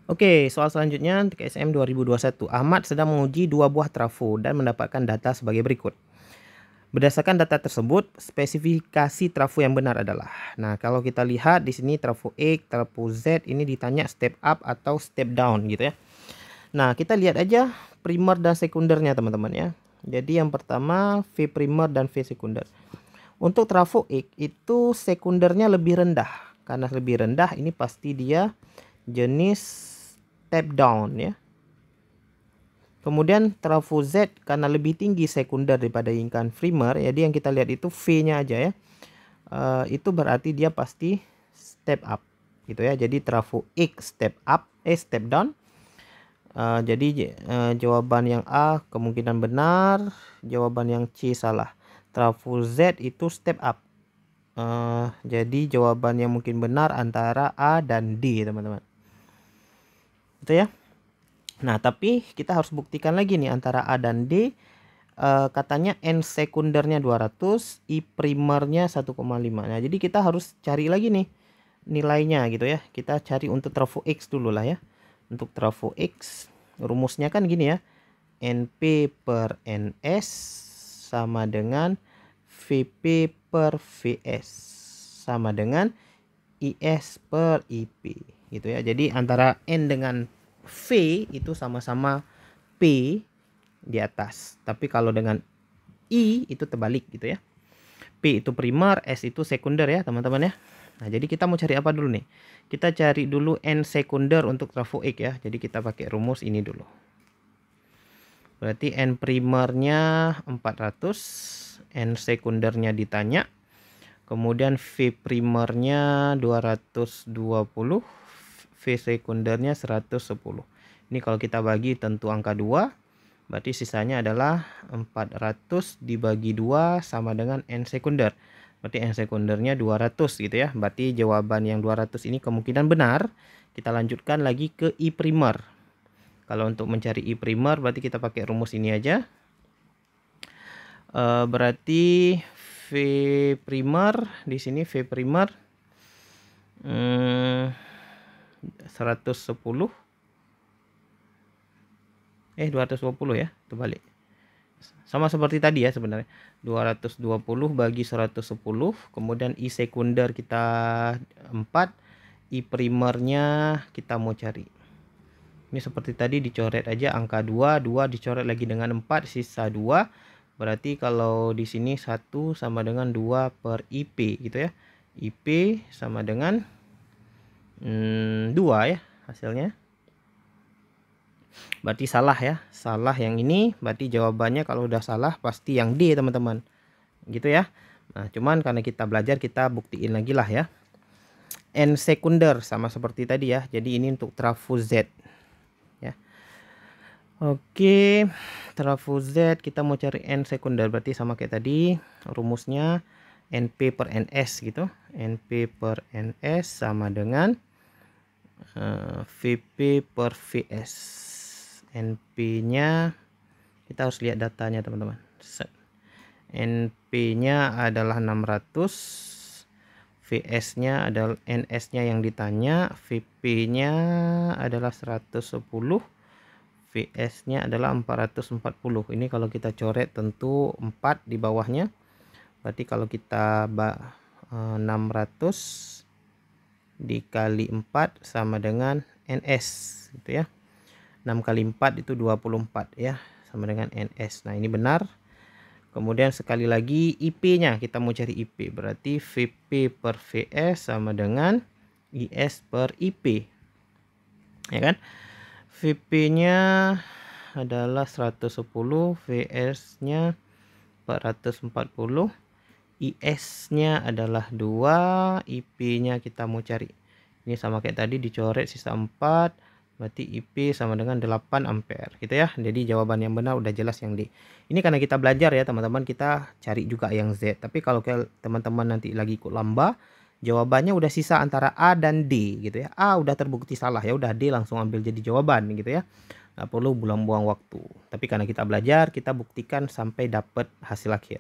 Oke, soal selanjutnya TKSM 2021. Ahmad sedang menguji dua buah trafo dan mendapatkan data sebagai berikut. Berdasarkan data tersebut, spesifikasi trafo yang benar adalah. Nah, kalau kita lihat di sini trafo X, trafo Z ini ditanya step up atau step down gitu ya. Nah, kita lihat aja primer dan sekundernya teman-teman ya. Jadi yang pertama V primer dan V sekunder. Untuk trafo X itu sekundernya lebih rendah. Karena lebih rendah ini pasti dia jenis step down ya. Kemudian trafo Z karena lebih tinggi sekunder daripada ingkan primer, jadi yang kita lihat itu V-nya aja ya. Itu berarti dia pasti step up gitu ya. Jadi trafo X step up, step down. Jadi jawaban yang A kemungkinan benar, jawaban yang C salah. Trafo Z itu step up. Jadi jawaban yang mungkin benar antara A dan D teman-teman. Itu ya. Nah, tapi kita harus buktikan lagi nih antara A dan D. Katanya N sekundernya 200, I primernya 1,5. Nah, jadi kita harus cari lagi nih nilainya gitu ya. Kita cari untuk trafo X dulu lah ya. Untuk trafo X, rumusnya kan gini ya. NP per NS sama dengan VP per VS sama dengan IS per IP gitu ya. Jadi antara N dengan V itu sama-sama P di atas. Tapi kalau dengan I itu terbalik gitu ya. P itu primer, S itu sekunder ya teman-teman ya. Nah, jadi kita mau cari apa dulu nih? Kita cari dulu N sekunder untuk trafo X ya. Jadi kita pakai rumus ini dulu. Berarti N primernya 400, N sekundernya ditanya. Kemudian V primernya 220, V sekundernya 110. Ini kalau kita bagi tentu angka 2, berarti sisanya adalah 400 dibagi 2 sama dengan N sekunder. Berarti N sekundernya 200 gitu ya. Berarti jawaban yang 200 ini kemungkinan benar. Kita lanjutkan lagi ke I primer. Kalau untuk mencari I primer berarti kita pakai rumus ini aja. Berarti V primer di sini V primer 110 220 ya, terbalik. Sama seperti tadi ya sebenarnya. 220 bagi 110, kemudian I sekunder kita 4, I primernya kita mau cari. Ini seperti tadi dicoret aja angka 2, 2 dicoret lagi dengan 4, sisa 2. Berarti kalau di sini 1 sama dengan 2 per IP gitu ya. IP sama dengan 2 ya hasilnya. Berarti salah ya. Salah yang ini. Berarti jawabannya kalau udah salah pasti yang D teman-teman. Gitu ya. Nah, cuman karena kita belajar kita buktiin lagi lah ya. N sekunder sama seperti tadi ya. Jadi ini untuk trafo Z. Ya. Oke, trafo Z kita mau cari N sekunder, berarti sama kayak tadi rumusnya NP per NS gitu. NP per NS sama dengan VP per VS. NP-nya kita harus lihat datanya teman-teman. NP-nya adalah 600, VS-nya adalah NS-nya yang ditanya, VP-nya adalah 110, VS-nya adalah 440. Ini kalau kita coret tentu 4 di bawahnya. Berarti kalau kita 600 dikali 4 sama dengan NS gitu ya. 6 kali 4 itu 24 ya, sama dengan NS. Nah, ini benar. Kemudian sekali lagi IP-nya, kita mau cari IP. Berarti VP per VS sama dengan IS per IP. Ya kan? VP-nya adalah 110, VS-nya 440, IS-nya adalah 2, IP-nya kita mau cari. Ini sama kayak tadi dicoret sisa 4, berarti IP sama dengan 8 ampere gitu ya. Jadi jawaban yang benar udah jelas yang D. Ini karena kita belajar ya teman-teman, kita cari juga yang Z. Tapi kalau teman-teman nanti lagi ikut lomba, jawabannya udah sisa antara A dan D gitu ya. A udah terbukti salah ya, udah D langsung ambil jadi jawaban gitu ya. Nggak perlu buang-buang waktu. Tapi karena kita belajar, kita buktikan sampai dapat hasil akhir.